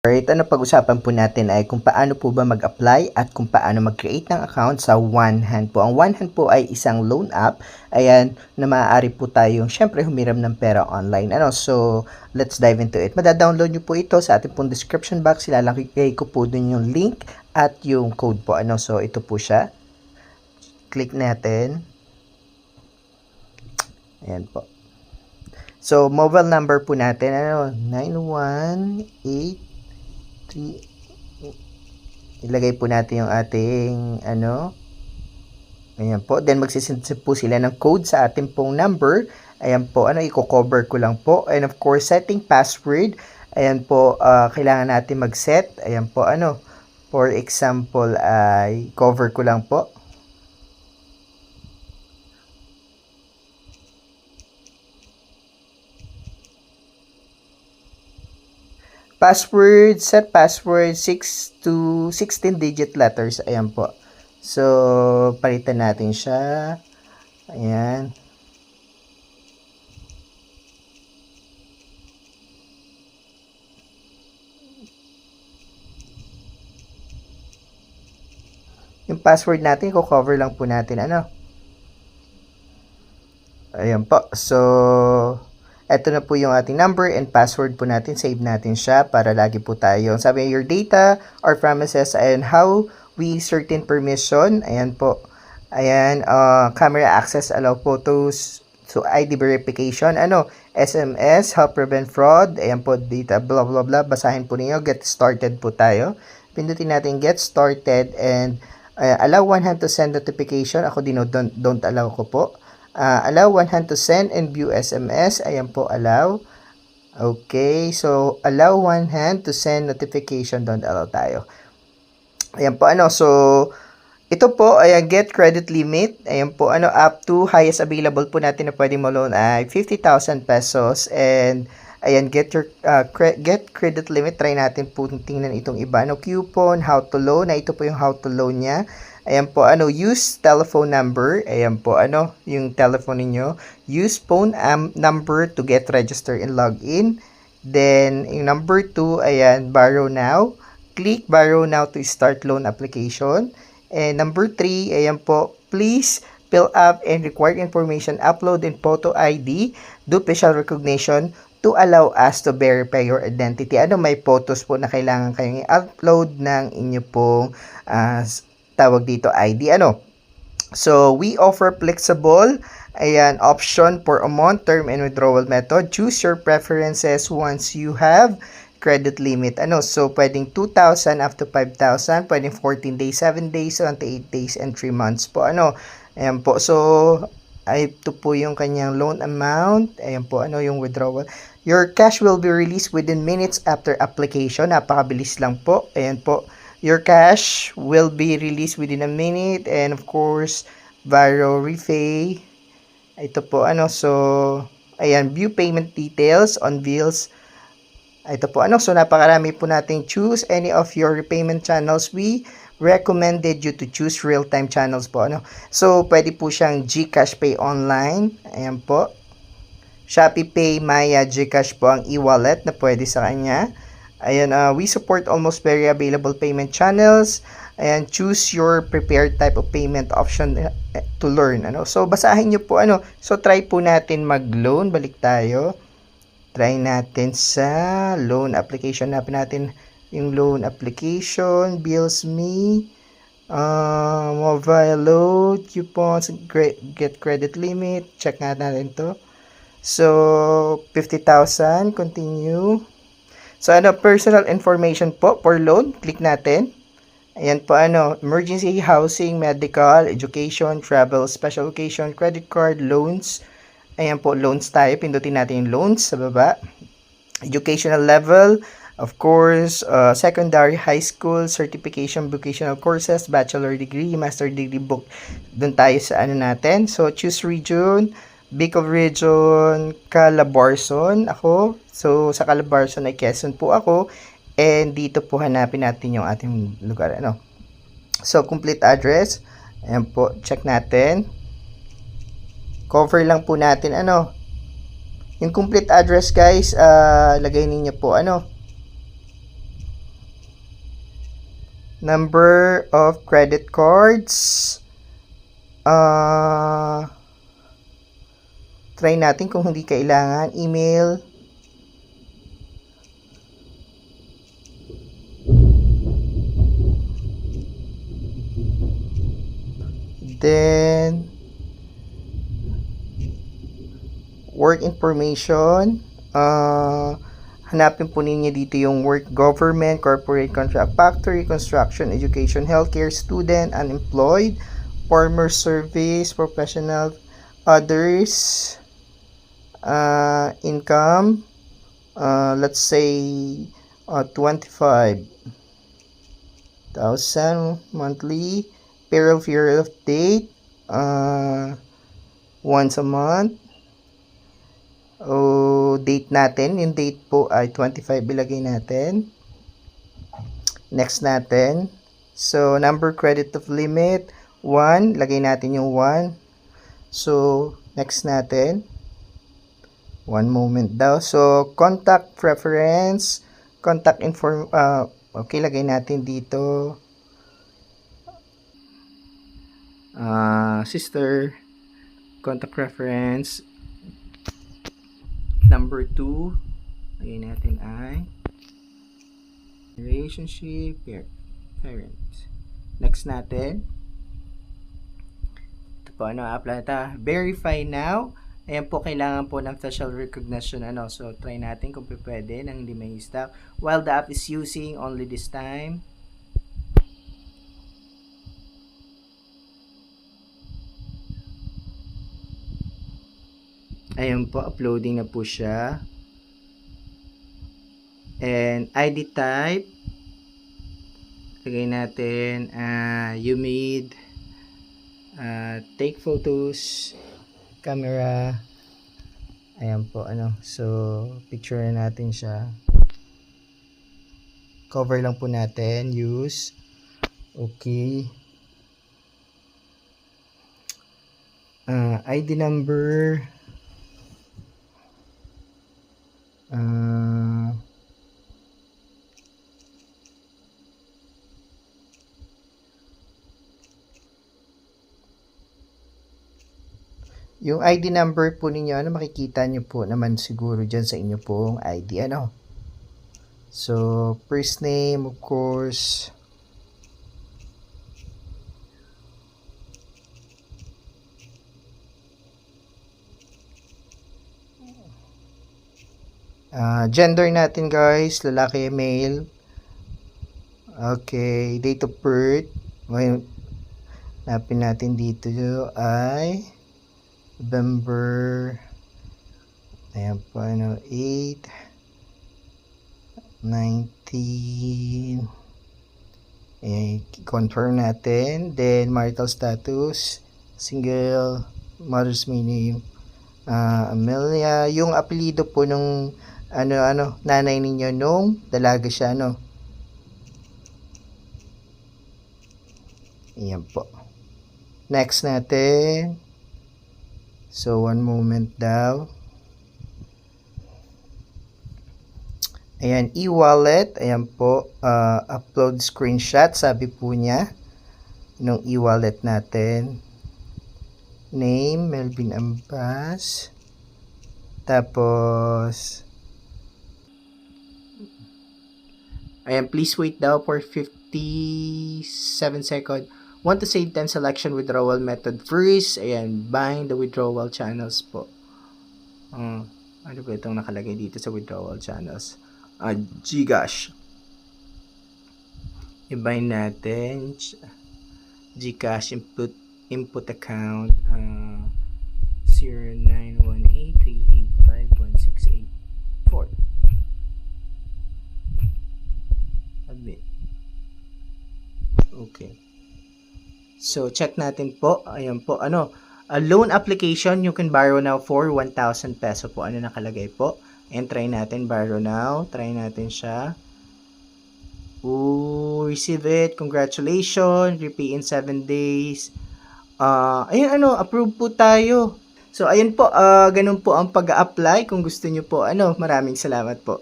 Alright, ano pag-usapan po natin ay kung paano po ba mag-apply at kung paano mag-create ng account sa OneHand po. Ang OneHand po ay isang loan app, ayan, na maaari po tayong syempre humiram ng pera online. So, let's dive into it. Madadownload nyo po ito sa ating pong description box. Ilalagay ko po dun yung link at yung code po. So, ito po siya. Click natin. Ayan po. So, mobile number po natin, 918 ilagay po natin yung ating ayan po, then magsisend po sila ng code sa ating pong number. Ayan po, i-cover ko lang po, and of course setting password. Ayan po, kailangan natin mag-set. Ayan po, for example ay cover ko lang po. Password, set password 6 to 16 digit letters. Ayan po. So, palitan natin siya. Ayan. Yung password natin, cover lang po natin. Ayan po. So, eto na po yung ating number and password po natin. Save natin siya para lagi po tayo. Sabi your data or promises and how we certain permission. Ayan po. Ayan, camera access, allow photos, so ID verification, SMS, help prevent fraud. Ayan po, data, blah blah blah. Basahin po niyo. Get started po tayo. Pindutin natin get started and allow one hand to send notification. Ako din, don't allow ko po. Allow one hand to send and view SMS. Ayan po, allow. Okay, so allow one hand to send notification, don't allow tayo. Ayan po, so ito po ay get credit limit. Ayan po, up to highest available po natin na pwede mo loan ay 50,000 pesos. And ayan, get credit limit. Try natin po tingnan itong iba. Coupon, how to loan. Ito po yung how to loan niya. Ayan po, use telephone number. Ayan po, yung telephone niyo. Use phone number to get registered and log in. Then, yung number 2, ayan, borrow now. Click borrow now to start loan application. And number 3, ayan po, please fill up and required information, upload and photo ID, do facial recognition to allow us to verify your identity. May photos po na kailangan kayong i-upload ng inyo pong tawag dito ID. So, we offer flexible option for amount, term, and withdrawal method. Choose your preferences once you have credit limit. So, pwedeng 2,000 up to 5,000. Pwedeng 14 days, 7 days, 28 days, and 3 months po. Ayan po. So, ito po yung kanyang loan amount. Ayan po, yung withdrawal. Your cash will be released within minutes after application. Napakabilis lang po. Ayan po. Your cash will be released within a minute. And of course, Varo Repay. Ito po, so, ayan, view payment details on bills. Ito po, so napakarami po nating choose any of your repayment channels. We recommended you to choose real-time channels po, So, pwede po siyang GCash Pay online. Ayan po. Shopee Pay, Maya, GCash po ang e-wallet na pwede sa kanya. Ayan, we support almost very available payment channels. Ayan, choose your prepared type of payment option to learn. So, basahin nyo po, So, try po natin mag-loan. Balik tayo. Try natin sa loan application. Napin natin yung loan application. Bills me. Mobile load. Coupons. Get credit limit. Check natin to. So, 50,000. Continue. So, personal information po for loan. Click natin. Ayan po, emergency, housing, medical, education, travel, special occasion, credit card, loans. Ayan po, loans tayo. Pindutin natin yung loans sa baba. Educational level, of course, secondary, high school, certification, vocational courses, bachelor degree, master degree book. Doon tayo sa natin. So, choose region. Bicol Region, Calabarzon ako. So, sa Calabarzon ay Quezon po ako. And dito po hanapin natin yung ating lugar. So, complete address. Ayan po, check natin. Cover lang po natin, Yung complete address, guys, lagay ninyo po, Number of credit cards. Try natin kung hindi kailangan. Email. Then, work information. Hanapin po ninyo dito yung work, government, corporate, contract, factory, construction, education, healthcare, student, unemployed, farmer service, professional, others, income, let's say 25,000 monthly, payroll period of date, once a month. Date natin, yung date po ay 25, ilagay natin. Next natin. So, number credit of limit, 1, lagay natin yung 1. So, next natin. One moment daw. So, contact preference, contact okay, lagay natin dito. Sister, contact reference. Number 2, lagay natin ay relationship, parent. Next natin. Ito po, apply na. Verify now. Ayan po, kailangan po ng facial recognition. So, try natin kung pwede nang hindi may stop. While the app is using only this time. Ayan po, uploading na po siya. And ID type, lagay natin, you made, take photos, camera. Ayan po, so, picture na natin siya. Cover lang po natin, use. Okay. ID number, yung ID number po ninyo, makikita nyo po naman siguro dyan sa inyo pong ID, So, first name, of course. Gender natin, guys, lalaki, male. Okay, date of birth. Hanapin natin dito ay November, ayan po, 8, 19, confirm natin. Then, marital status, single, mother's name, Amelia. Yung apelido po nung nanay ninyo nung dalaga siya, Ayan po. Next natin. So, one moment daw. Ayan, e-wallet. Ayan po, upload screenshot, sabi po niya, nung e-wallet natin. Name, Melvin Ambas. Tapos, ayan, please wait daw for 57 seconds. Want to save time selection withdrawal method first. Ayan, bind the withdrawal channels po. Ano ba itong nakalagay dito sa withdrawal channels? Gcash. I-bind natin. Gcash input account 0918385168 Admit. Okay. So, check natin po. Ayan po. A loan application, you can borrow now for 1,000 peso po. Ano nakalagay po? And try natin, borrow now. Try natin siya. Receive it. Congratulations. Repay in 7 days. Ayun, approve po tayo. So, ayun po. Ganun po ang pag-a-apply. Kung gusto nyo po, maraming salamat po.